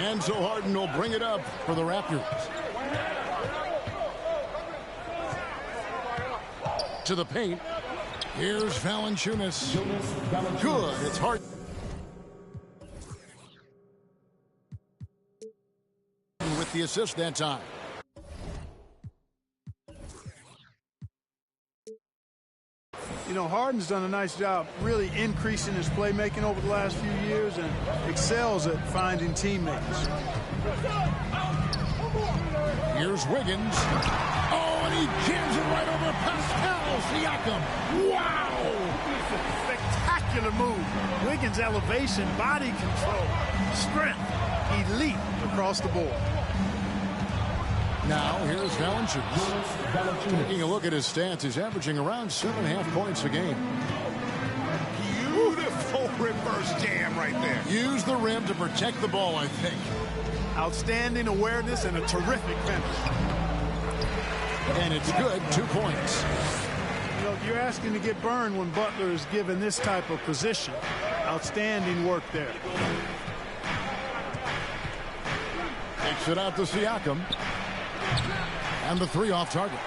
And so Harden will bring it up for the Raptors. To the paint. Here's Valanciunas. Good. It's Harden. With the assist that time. You know, Harden's done a nice job really increasing his playmaking over the last few years and excels at finding teammates. Here's Wiggins. Oh, and he jams it right over Pascal Siakam. Wow! Spectacular move. Wiggins' elevation, body control, strength, elite across the board. Now, here's Valanciunas. Taking a look at his stats, he's averaging around 7.5 points a game. Beautiful reverse jam right there. Use the rim to protect the ball, I think. Outstanding awareness and a terrific finish. And it's good, 2 points. You know, you're asking to get burned when Butler is given this type of position. Outstanding work there. Takes it out to Siakam. And the 3 off target.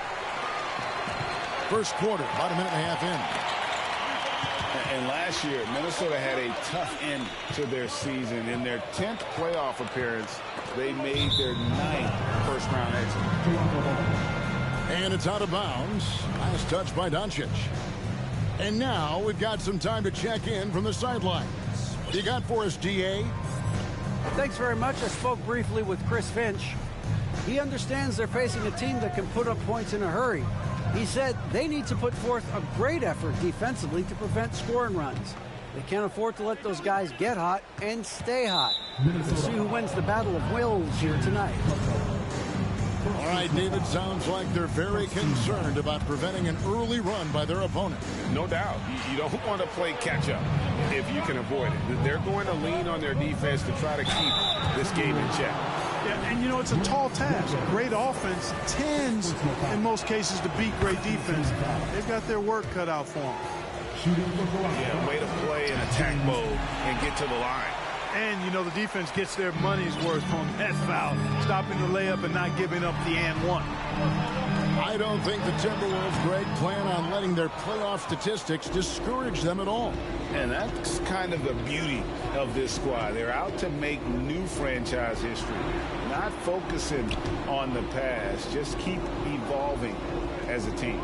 First quarter, about a minute and a half in. And last year, Minnesota had a tough end to their season. In their 10th playoff appearance, they made their 9th first-round exit. And it's out of bounds. Nice touch by Doncic. And now we've got some time to check in from the sidelines. What do you got for us, DA? Thanks very much. I spoke briefly with Chris Finch. He understands they're facing a team that can put up points in a hurry. He said they need to put forth a great effort defensively to prevent scoring runs. They can't afford to let those guys get hot and stay hot. We'll see who wins the battle of wills here tonight. All right, David, sounds like they're very concerned about preventing an early run by their opponent. No doubt. You don't want to play catch-up if you can avoid it. They're going to lean on their defense to try to keep this game in check. Yeah, and you know, it's a tall task. Great offense tends, in most cases, to beat great defense. They've got their work cut out for them. Yeah, way to play in attack mode and get to the line. And, you know, the defense gets their money's worth on that foul, stopping the layup and not giving up the and one. I don't think the Timberwolves, Greg, plan on letting their playoff statistics discourage them at all. And that's kind of the beauty of this squad. They're out to make new franchise history, not focusing on the past, just keep evolving as a team.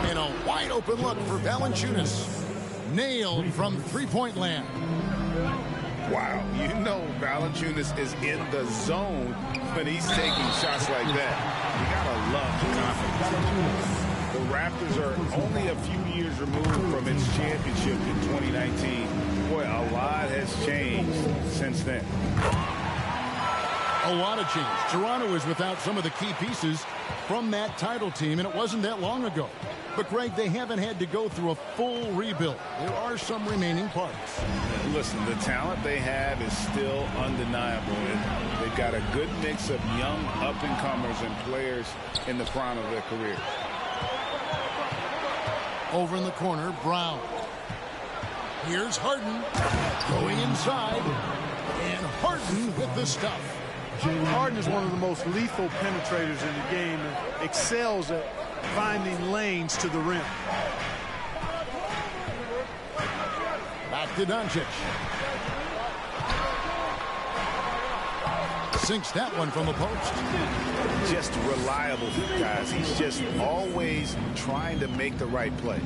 And a wide open look for Valanciunas. Nailed from three-point land. Wow, you know Valanciunas is in the zone when he's taking shots like that. You gotta love the confidence. The Raptors are only a few years removed from its championship in 2019. Boy, a lot has changed since then. A lot of change. Toronto is without some of the key pieces from that title team, and it wasn't that long ago. But, Greg, they haven't had to go through a full rebuild. There are some remaining parts. Listen, the talent they have is still undeniable. And they've got a good mix of young up-and-comers and players in the prime of their career. Over in the corner, Brown. Here's Harden going inside. And Harden with the stuff. Harden is one of the most lethal penetrators in the game and excels at finding lanes to the rim. Back to Doncic. Sinks that one from the post. Just reliable, guys. He's just always trying to make the right play.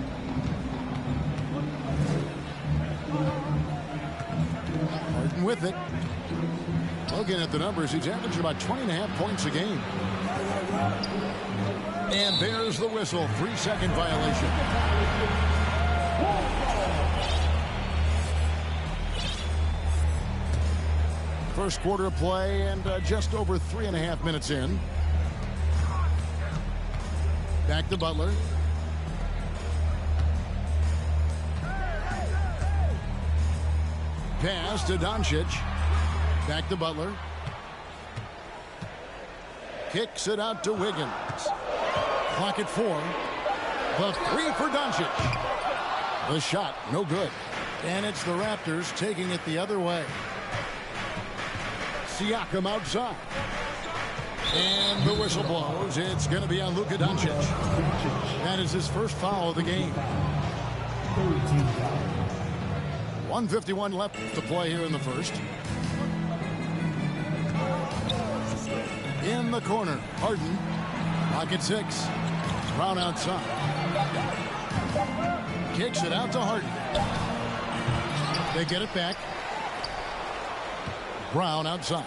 Harden with it. Looking at the numbers, he's averaging about 20.5 points a game. And there's the whistle. 3-second violation. First quarter of play and just over 3.5 minutes in. Back to Butler. Pass to Doncic. Back to Butler. Kicks it out to Wiggins. Clock at 4. The three for Doncic. The shot, no good. And it's the Raptors taking it the other way. Siakam outside. And the whistle blows. It's going to be on Luka Doncic. That is his first foul of the game. 1:51 left to play here in the first. In the corner, Harden. Pocket 6. Brown outside. Kicks it out to Harden. They get it back. Brown outside.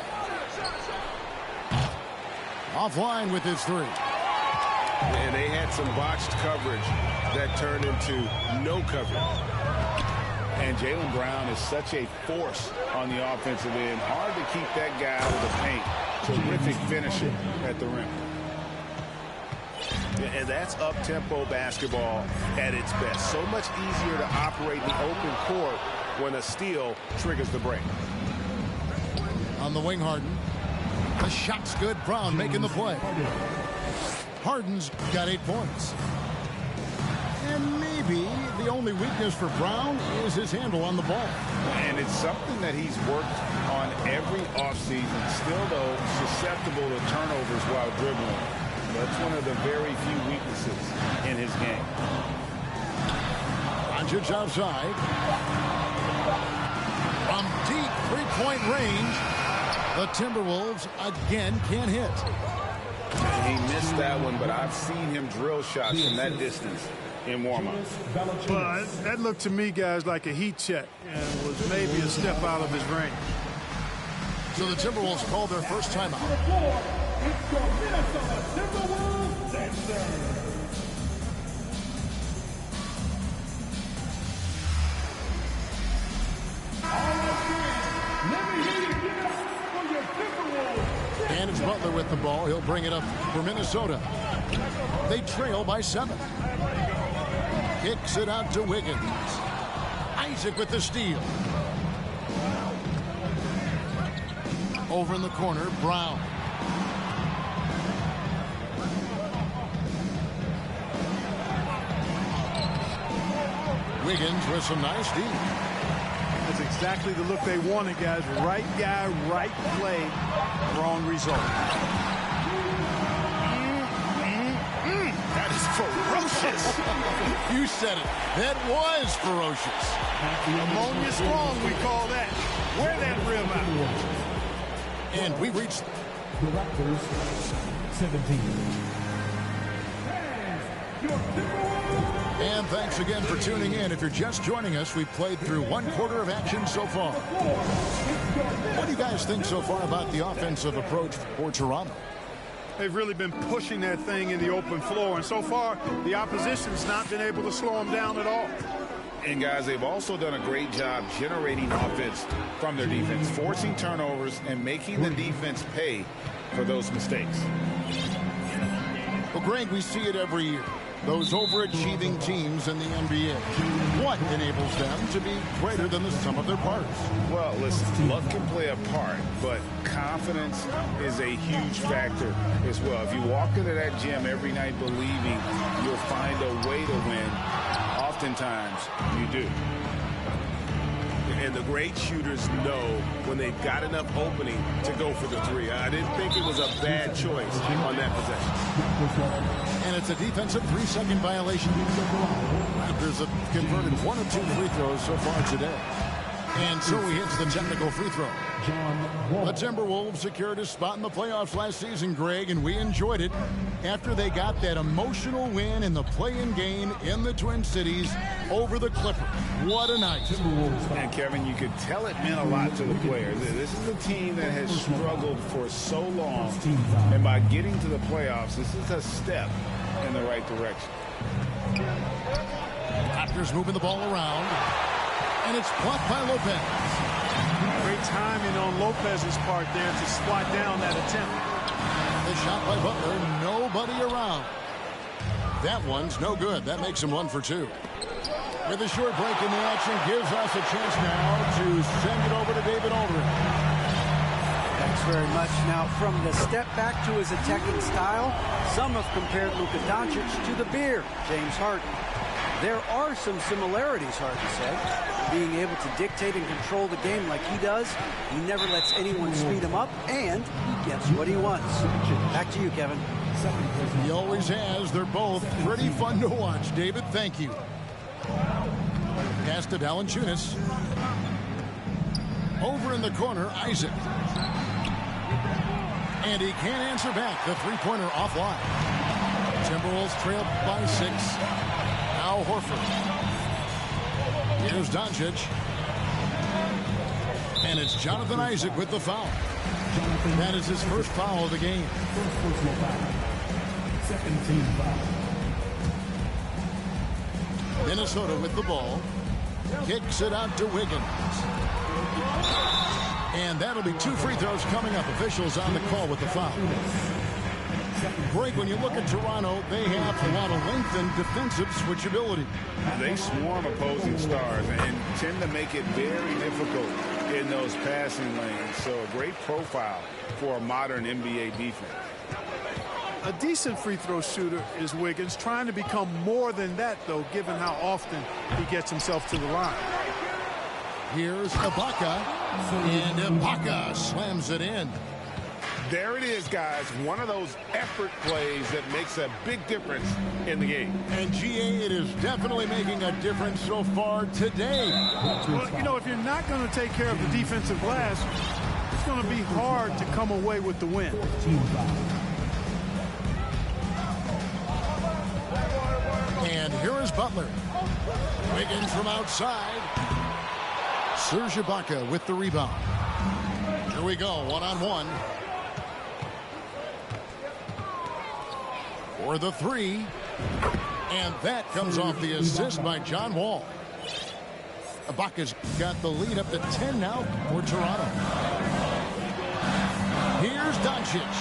Offline with his 3. And they had some botched coverage that turned into no coverage. And Jaylen Brown is such a force on the offensive end. Hard to keep that guy out of the paint. Terrific finisher at the rim. And that's up-tempo basketball at its best. So much easier to operate in the open court when a steal triggers the break. On the wing, Harden. The shot's good. Brown making the play. Harden's got 8 points. And maybe the only weakness for Brown is his handle on the ball. And it's something that he's worked on every offseason. Still, though, susceptible to turnovers while dribbling. That's one of the very few weaknesses in his game. Doncic outside. From deep three-point range, the Timberwolves again can't hit. He missed that one, but I've seen him drill shots from that distance in warm-ups. Well, that looked to me, guys, like a heat check and was maybe a step out of his range. So the Timberwolves called their first timeout. And it's Butler with the ball. He'll bring it up for Minnesota. They trail by 7. Kicks it out to Wiggins. Isaac with the steal. Over in the corner, Brown. Wiggins with some nice D. That's exactly the look they wanted, guys. Right guy, right play, wrong result. That is ferocious. You said it. That was ferocious. Ammonia strong, we call that. Wear that rim out. And we reached the Raptors 17. And thanks again for tuning in. If you're just joining us, we've played through 1/4 of action so far. What do you guys think so far about the offensive approach for Toronto? They've really been pushing that thing in the open floor, and so far the opposition's not been able to slow them down at all. And guys, they've also done a great job generating offense from their defense, forcing turnovers and making the defense pay for those mistakes. Well, Greg, we see it every year. Those overachieving teams in the NBA. What enables them to be greater than the sum of their parts? Well, listen, luck can play a part, but confidence is a huge factor as well. If you walk into that gym every night believing you'll find a way to win, oftentimes you do. And the great shooters know when they've got enough opening to go for the 3. I didn't think it was a bad choice on that possession. And it's a defensive 3-second violation. Raptors have converted 1 of 2 free throws so far today. And so he hits the technical free throw. The Timberwolves secured a spot in the playoffs last season, Greg, and we enjoyed it after they got that emotional win in the play-in game in the Twin Cities over the Clippers. What a night. And Kevin, you could tell it meant a lot to the players. This is a team that has struggled for so long, and by getting to the playoffs, this is a step in the right direction. Raptors moving the ball around, and it's blocked by Lopez. Great timing on Lopez's part there to squat down that attempt. The shot by Butler, nobody around. That one's no good. That makes him 1 for 2. With a short break in the action, gives us a chance now to send it over to David Aldridge. Thanks very much. Now, from the step back to his attacking style, some have compared Luka Doncic to the beard, James Harden. There are some similarities, hard to say. being able to dictate and control the game like he does. He never lets anyone speed him up, and he gets what he wants. Back to you, Kevin. He always has. They're both pretty fun to watch. David, thank you. Pass to Valanciunas. Over in the corner, Isaac. And he can't answer back. The three-pointer offline. Timberwolves trail by 6. Now Horford. Here's Doncic. And it's Jonathan Isaac with the foul. That is his first foul of the game. Second team foul. Minnesota with the ball. Kicks it out to Wiggins. And that'll be 2 free throws coming up. Officials on the call with the foul. Greg, when you look at Toronto, they have a lot of length and defensive switchability. They swarm opposing stars and tend to make it very difficult in those passing lanes. So a great profile for a modern NBA defense. A decent free throw shooter is Wiggins, trying to become more than that, though, given how often he gets himself to the line. Here's Ibaka, and Ibaka slams it in. There it is, guys. One of those effort plays that makes a big difference in the game. And GA, it is definitely making a difference so far today. Well, you know, if you're not going to take care of the defensive glass, it's going to be hard to come away with the win. And here is Butler. Wiggins from outside. Serge Ibaka with the rebound. Here we go, one-on-one. For the three. And that comes off the assist by John Wall. Ibaka's got the lead up to 10 now for Toronto. Here's Doncic.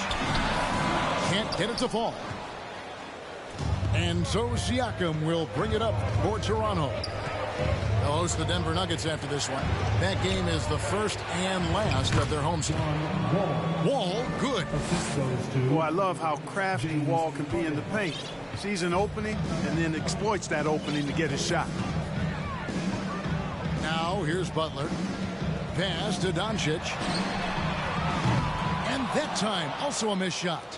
Can't get it to fall. And so Siakam will bring it up for Toronto. They'll host the Denver Nuggets after this one. That game is the first and last of their home season. Wall, good. Boy, I love how crafty Wall can be in the paint. Sees an opening and then exploits that opening to get his shot. Now here's Butler. Pass to Doncic. And that time also a missed shot.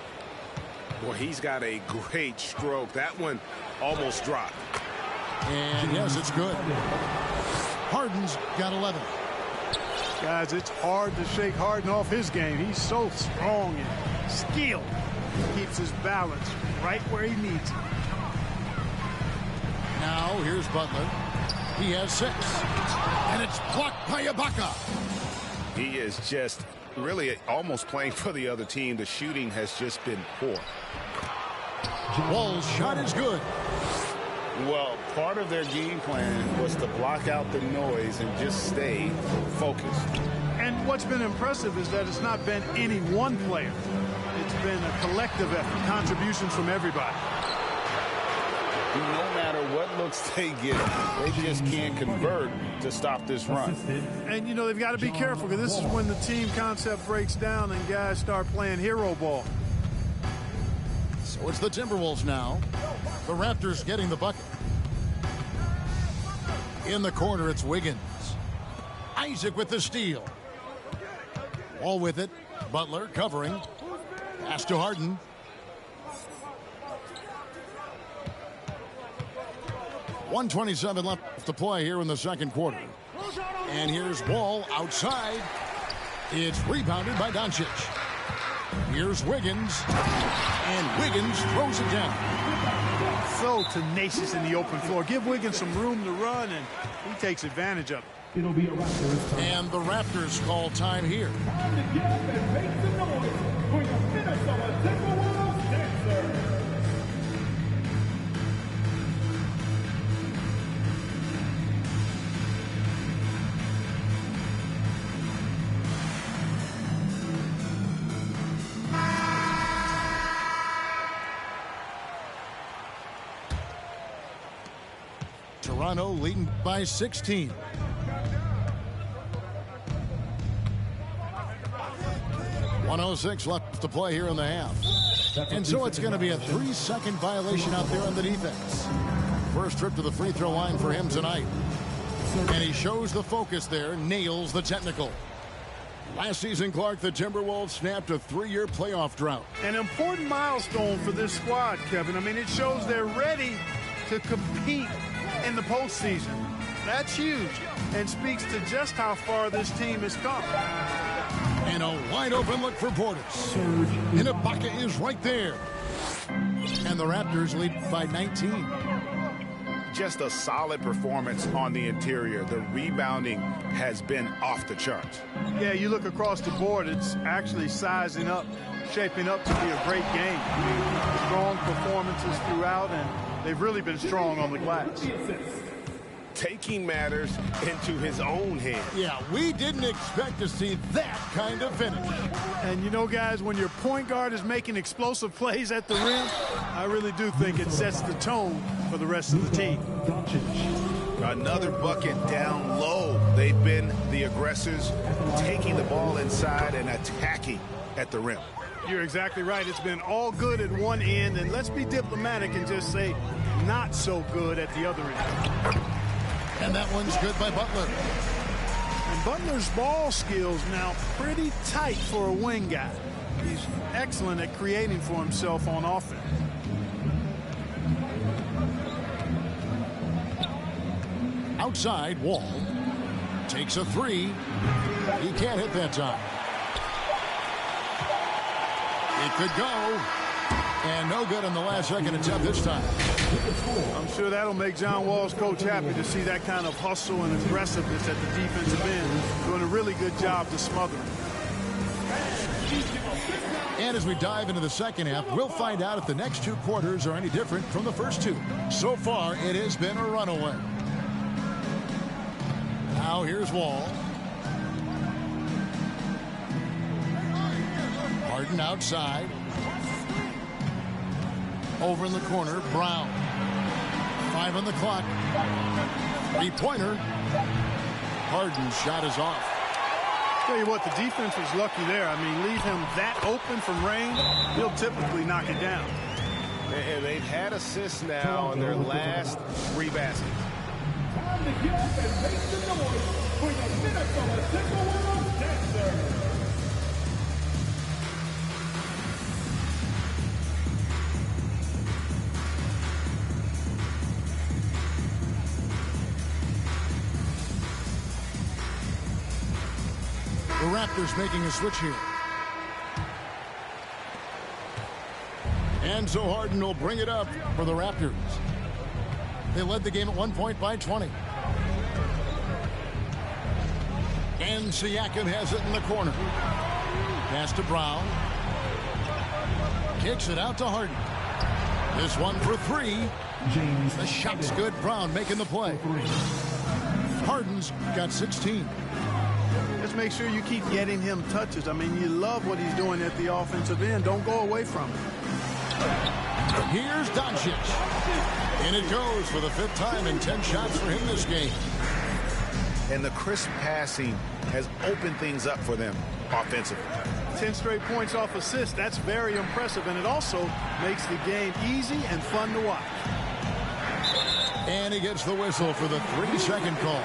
Boy, he's got a great stroke. That one almost dropped. And yes, it's good. Harden's got 11. Guys, it's hard to shake Harden off his game. He's so strong and skilled. He keeps his balance right where he needs it. Now here's Butler. He has 6. And it's blocked by Ibaka. He is just really almost playing for the other team. The shooting has just been poor. Wall's shot is good. Well, part of their game plan was to block out the noise and just stay focused. And what's been impressive is that it's not been any one player. It's been a collective effort, contributions from everybody. No matter what looks they get, they just can't convert to stop this run. And, you know, they've got to be careful because this is when the team concept breaks down and guys start playing hero ball. So it's the Timberwolves now. The Raptors getting the bucket. In the corner, it's Wiggins. Isaac with the steal. Wall with it. Butler covering. Pass to Harden. .127 left to play here in the second quarter. And here's Wall outside. It's rebounded by Doncic. Here's Wiggins. And Wiggins throws it down. So tenacious in the open floor. Give Wiggins some room to run, and he takes advantage of it. It'll be a Raptors time. And the Raptors call time here. Time to get up and make some noise for your Minnesota Timberwolves dancers. Toronto leading by 16. .106 left to play here in the half. And so it's going to be a 3-second violation out there on the defense. First trip to the free throw line for him tonight. And he shows the focus there, nails the technical. Last season, Clark, the Timberwolves snapped a 3-year playoff drought. An important milestone for this squad, Kevin. I mean, it shows they're ready to compete in the postseason. That's huge and speaks to just how far this team has come. And a wide open look for Portis. And Ibaka is right there. And the Raptors lead by 19. Just a solid performance on the interior. The rebounding has been off the charts. Yeah, you look across the board, it's actually sizing up, shaping up to be a great game. Strong performances throughout, and they've really been strong on the glass. Taking matters into his own hands. Yeah, we didn't expect to see that kind of finish. And you know, guys, when your point guard is making explosive plays at the rim, I really do think it sets the tone for the rest of the team. Another bucket down low. They've been the aggressors, taking the ball inside and attacking at the rim. You're exactly right. It's been all good at one end, and let's be diplomatic and just say not so good at the other end. And that one's good by Butler. And Butler's ball skills now pretty tight for a wing guy. He's excellent at creating for himself on offense. Outside, Wall takes a 3. He can't hit that time. It could go. And no good on the last second attempt this time. I'm sure that'll make John Wall's coach happy to see that kind of hustle and aggressiveness at the defensive end. Doing a really good job to smother him. And as we dive into the second half, we'll find out if the next 2 quarters are any different from the first 2. So far, it has been a runaway. Now here's Wall. Harden outside. Over in the corner, Brown. 5 on the clock. 3-pointer. Harden's shot is off. Tell you what, the defense was lucky there. I mean, leave him that open from range, he'll typically knock it down. And they've had assists now in their last 3 baskets. Time to get up and make some noise for the Minnesota Timberwolves dancer. The Raptors making a switch here. And so Harden will bring it up for the Raptors. They led the game at 1 point by 20. And Siakam has it in the corner. Pass to Brown. Kicks it out to Harden. This one for 3. The shot's good. Brown making the play. Harden's got 16. Just make sure you keep getting him touches. I mean, you love what he's doing at the offensive end. Don't go away from it. Here's Doncic. And it goes for the 5th time in 10 shots for him this game. And the crisp passing has opened things up for them offensively. 10 straight points off assists. That's very impressive. And it also makes the game easy and fun to watch. And he gets the whistle for the 3-second call.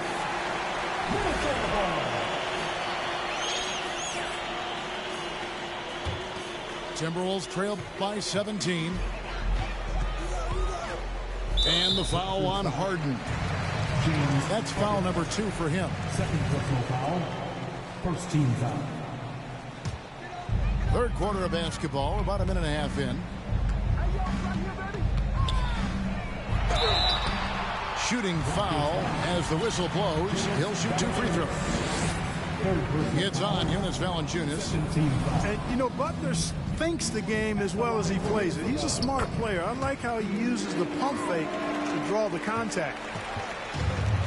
Timberwolves trail by 17. And the foul on Harden. That's foul number 2 for him. Second personal foul. First team foul. 3rd quarter of basketball, about a minute and a half in. Shooting foul as the whistle blows. He'll shoot 2 free throws. It's on Jonas Valanciunas. And, you know, Butler thinks the game as well as he plays it. He's a smart player. I like how he uses the pump fake to draw the contact.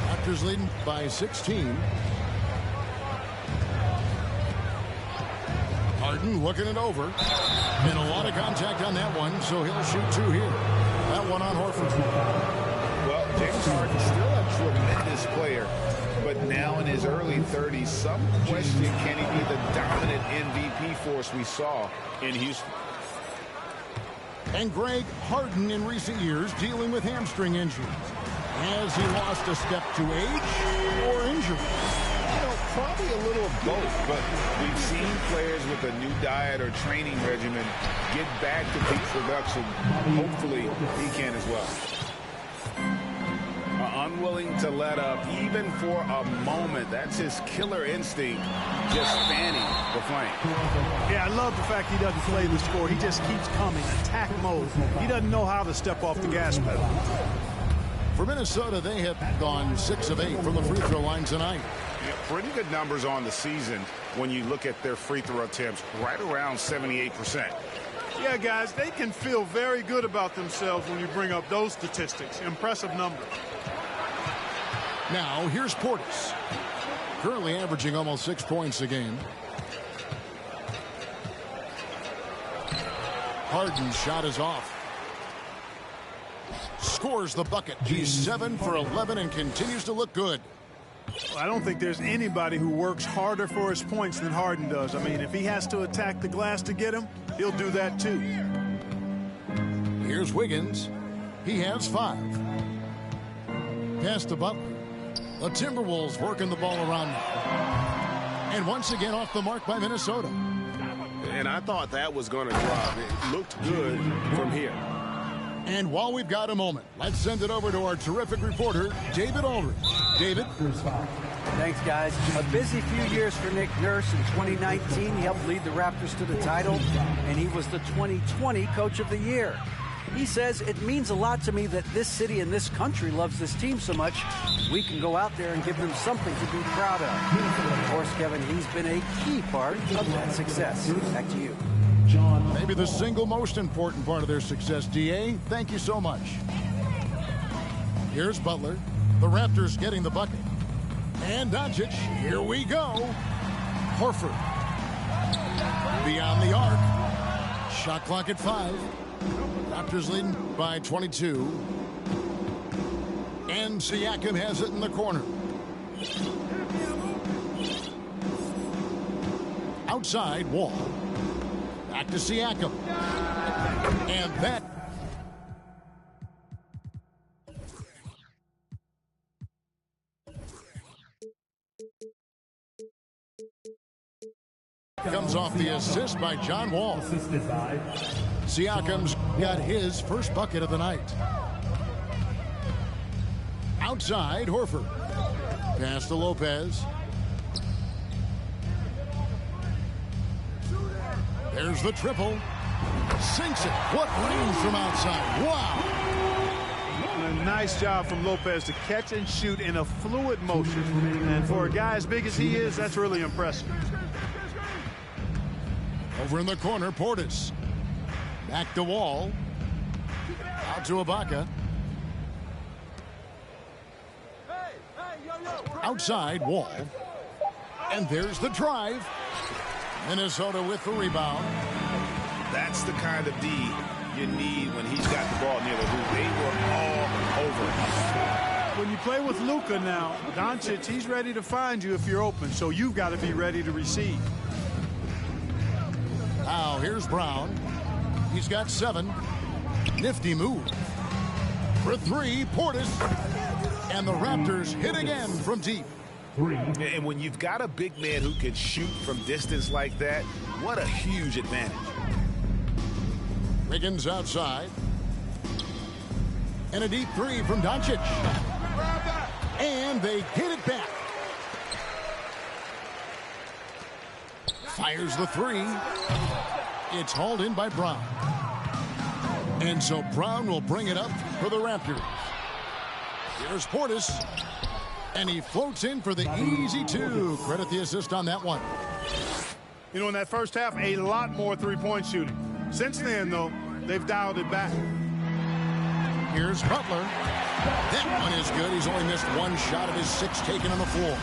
Raptors leading by 16. Harden looking it over. And a lot of contact on that one, so he'll shoot 2 here. That one on Horford. Well, James Harden still a tremendous player, but now in his early 30s, some question, can he be the dominant MVP force we saw in Houston? And Greg, Harden in recent years dealing with hamstring injuries. Has he lost a step to age or injury? You know, probably a little of both, but we've seen players with a new diet or training regimen get back to peak production. Hopefully, he can as well. Unwilling to let up even for a moment. That's his killer instinct, just fanning the flank. Yeah, I love the fact he doesn't play the score. He just keeps coming, attack mode. He doesn't know how to step off the gas pedal. For Minnesota, they have gone 6 of 8 from the free throw line tonight. Yeah, pretty good numbers on the season when you look at their free throw attempts, right around 78%. Yeah, guys, they can feel very good about themselves when you bring up those statistics. Impressive numbers. Now, here's Portis. Currently averaging almost 6 points a game. Harden's shot is off. Scores the bucket. He's 7 for 11 and continues to look good. Well, I don't think there's anybody who works harder for his points than Harden does. I mean, if he has to attack the glass to get him, he'll do that too. Here's Wiggins. He has 5. Pass to Butler. The Timberwolves working the ball around now. And once again off the mark by Minnesota. And I thought that was going to drop. It looked good from here. And while we've got a moment, let's send it over to our terrific reporter, David Aldridge. David? Thanks, guys. A busy few years for Nick Nurse. In 2019, he helped lead the Raptors to the title, and he was the 2020 Coach of the Year. He says, it means a lot to me that this city and this country loves this team so much, we can go out there and give them something to be proud of. Of course, Kevin, he's been a key part of that success. Back to you. Maybe the single most important part of their success, D.A. Thank you so much. Here's Butler. The Raptors getting the bucket. And Doncic. Here we go. Horford. Beyond the arc. Shot clock at 5. Raptors leading by 22. And Siakam has it in the corner. Outside, Wall. Back to Siakam. And that comes off the assist by John Wall. Siakam's got his first bucket of the night. Outside, Horford. Pass to Lopez. There's the triple. Sinks it. What range from outside. Wow. A nice job from Lopez to catch and shoot in a fluid motion. And for a guy as big as he is, that's really impressive. Over in the corner, Portis. Back to Wall. Out to Ibaka. Outside, Wall. And there's the drive. Minnesota with the rebound. That's the kind of D you need when he's got the ball near the hoop. They were all over him. When you play with Luka now, Doncic, he's ready to find you if you're open, so you've got to be ready to receive. Now here's Brown. He's got 7. Nifty move. For 3, Portis. And the Raptors hit again from deep. And when you've got a big man who can shoot from distance like that, what a huge advantage. Wiggins outside. And a deep 3 from Doncic. And they hit it back. Fires the 3. It's hauled in by Brown. And so Brown will bring it up for the Raptors. Here's Portis. And he floats in for the easy 2. Credit the assist on that one. You know, in that first half, a lot more three-point shooting. Since then, though, they've dialed it back. Here's Butler. That one is good. He's only missed 1 shot of his 6 taken on the floor.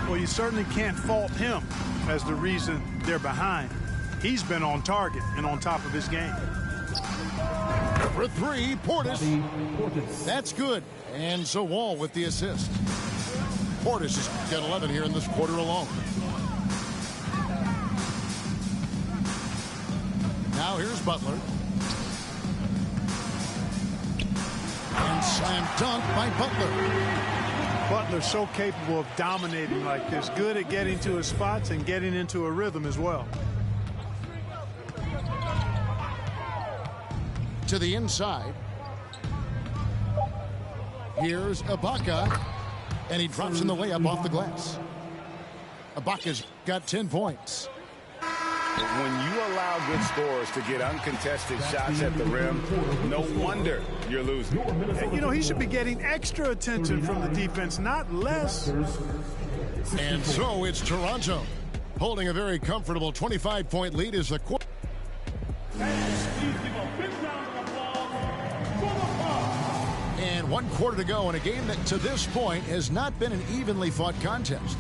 Well, you certainly can't fault him as the reason they're behind. He's been on target and on top of his game. For 3, Portis. That's good. And so Wall with the assist. Portis has got 11 here in this quarter alone. Now here's Butler. And Slam dunk by Butler. Butler's so capable of dominating like this. Good at getting to his spots and getting into a rhythm as well. To the inside. Here's Ibaka. And he drops in the layup off the glass. Ibaka's got 10 points. When you allow good scorers to get uncontested shots at the rim, no wonder you're losing. You know, he should be getting extra attention from the defense, not less. And so it's Toronto holding a very comfortable 25-point lead as the quarter. And 1 quarter to go in a game that to this point has not been an evenly fought contest.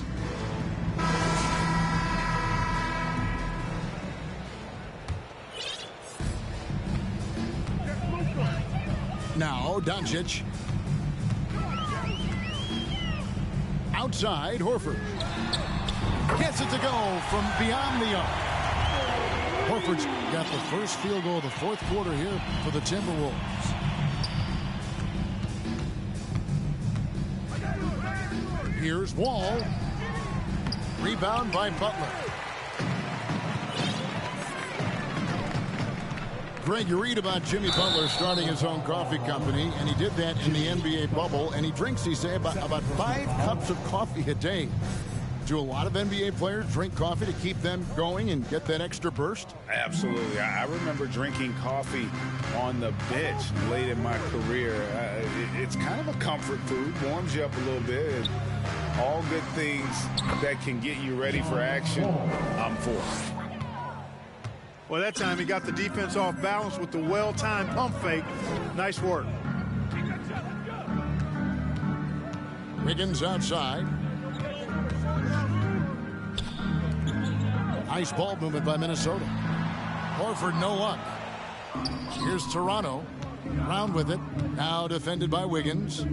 Now, Doncic. Outside, Horford. Gets it to go from beyond the arc. Horford's got the first field goal of the fourth quarter here for the Timberwolves. Here's Wall. Rebound by Butler. Greg, you read about Jimmy Butler starting his own coffee company, and he did that in the NBA bubble, and he drinks, he say, about 5 cups of coffee a day. Do a lot of NBA players drink coffee to keep them going and get that extra burst? Absolutely. I remember drinking coffee on the bench late in my career. It's kind of a comfort food, warms you up a little bit. And all good things that can get you ready for action, I'm for. Well, that time he got the defense off balance with the well-timed pump fake. Nice work. Wiggins outside. Nice ball movement by Minnesota. Horford, no luck. Here's Toronto. Brown with it. Now defended by Wiggins.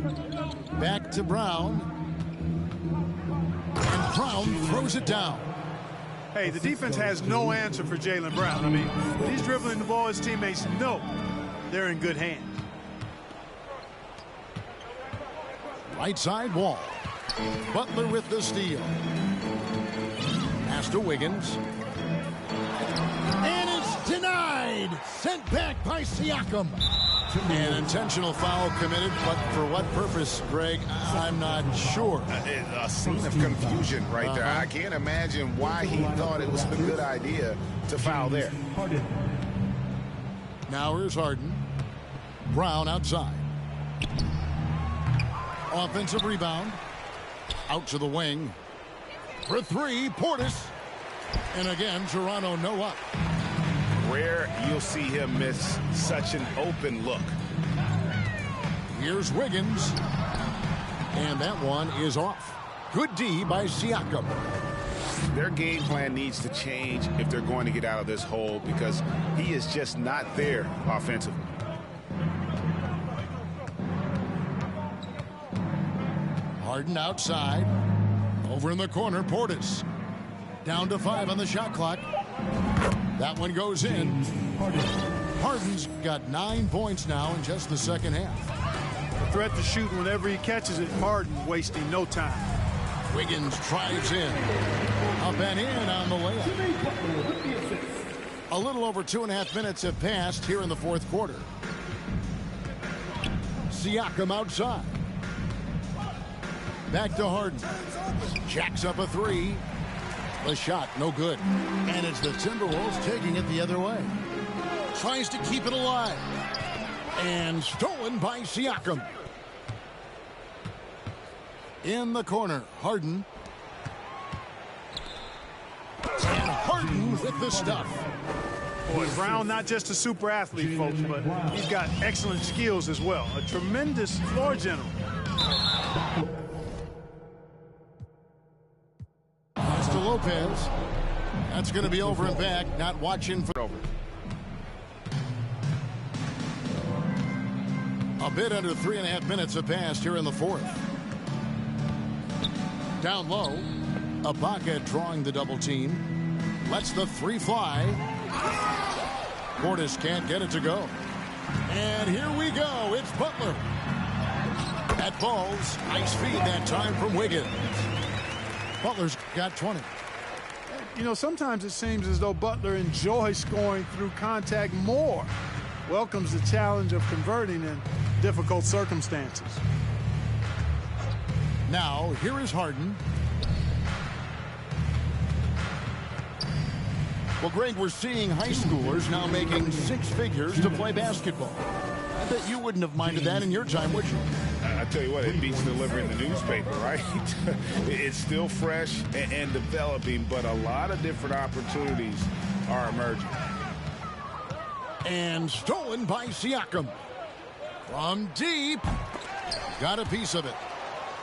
Back to Brown. And Brown throws it down. Hey, the defense has no answer for Jaylen Brown. I mean, when he's dribbling the ball, his teammates know they're in good hands. Right side, Wall. Butler with the steal. Pass to Wiggins. And it's denied. Sent back by Siakam. An intentional foul committed, but for what purpose, Greg, I'm not sure. A scene of confusion right there. I can't imagine why he thought it was a good idea to foul there. Now here's Harden. Brown outside. Offensive rebound. Out to the wing. For three, Portis. And again, Toronto no luck. Rare you'll see him miss such an open look. Here's Wiggins. And that one is off. Good D by Siakam. Their game plan needs to change if they're going to get out of this hole because he is just not there offensively. Harden outside. Over in the corner, Portis. Down to 5 on the shot clock. That one goes in. Harden's got 9 points now in just the second half. A threat to shoot whenever he catches it. Harden wasting no time. Wiggins drives in. Up and in on the layup. A little over 2.5 minutes have passed here in the fourth quarter. Siakam outside. Back to Harden. Jacks up a 3. The shot, no good. And it's the Timberwolves taking it the other way. Tries to keep it alive. And stolen by Siakam. In the corner, Harden. And Harden with the stuff. Boy, Brown not just a super athlete, folks, but he's got excellent skills as well. A tremendous floor general. To Lopez. That's going to be over and back. Not watching for over. A bit under 3.5 minutes have passed here in the fourth. Down low. Ibaka drawing the double team. Lets the 3 fly. Portis can't get it to go. And here we go. It's Butler. That falls. Nice feed that time from Wiggins. Butler's got 20. You know, sometimes it seems as though Butler enjoys scoring through contact more. Welcomes the challenge of converting in difficult circumstances. Now, here is Harden. Well, Greg, we're seeing high schoolers now making six figures to play basketball. I bet you wouldn't have minded that in your time, would you? I tell you what, it beats delivering the newspaper, right? It's still fresh and developing, but a lot of different opportunities are emerging. And stolen by Siakam. From deep. Got a piece of it.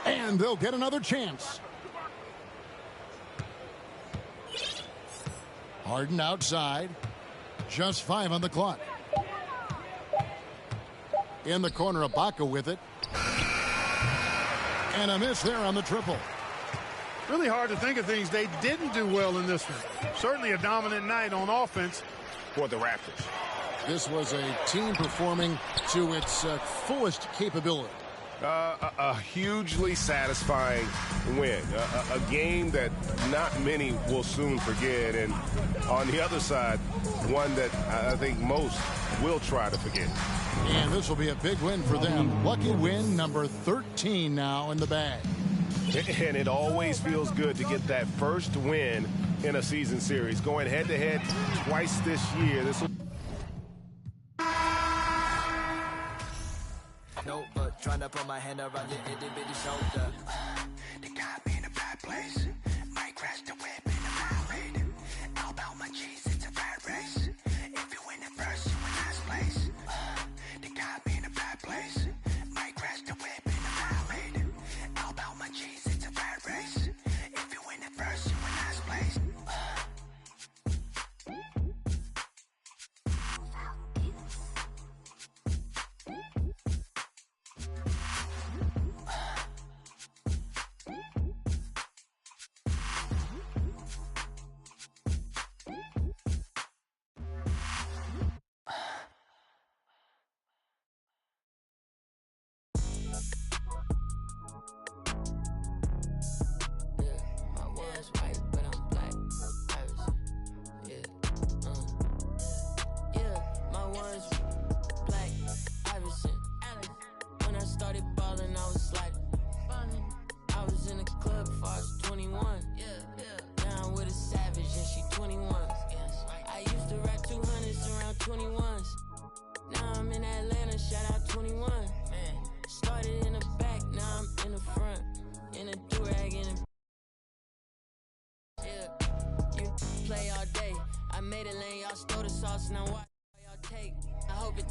And they'll get another chance. Harden outside. Just 5 on the clock. In the corner, Ibaka with it. And a miss there on the triple. Really hard to think of things they didn't do well in this one. Certainly a dominant night on offense for the Raptors. This was a team performing to its fullest capability. A hugely satisfying win. A game that not many will soon forget. And on the other side, one that I think most will try to forget. And this will be a big win for them. Lucky win number 13 now in the bag. And it always feels good to get that first win in a season series. Going head-to-head twice this year. This will... No, but trying to put my hand around your itty-bitty shoulder. They got me in a bad place. Might crash the whip in a mile raid. All about my cheese, it's a bad race. If you win it first, you in last place. They got me in a bad place. Might crash the whip in a mile raid. All about my cheese, it's a bad race. If you win it first, you in last place.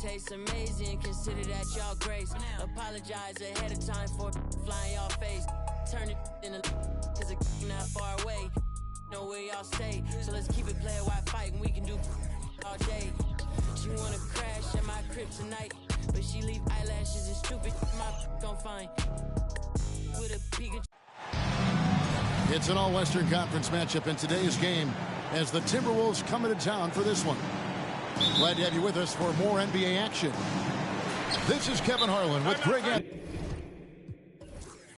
Tastes amazing, consider that y'all grace. Apologize ahead of time for flying y'all face. Turn it in a cause it's not far away. Know where y'all stay, so let's keep it player while fighting. We can do all day. She wanna crash at my crib tonight, but she leave eyelashes and stupid my gon' find with a Pikachu. It's an all-Western Conference matchup in today's game as the Timberwolves come into town for this one. Glad to have you with us for more NBA action. This is Kevin Harlan with Greg.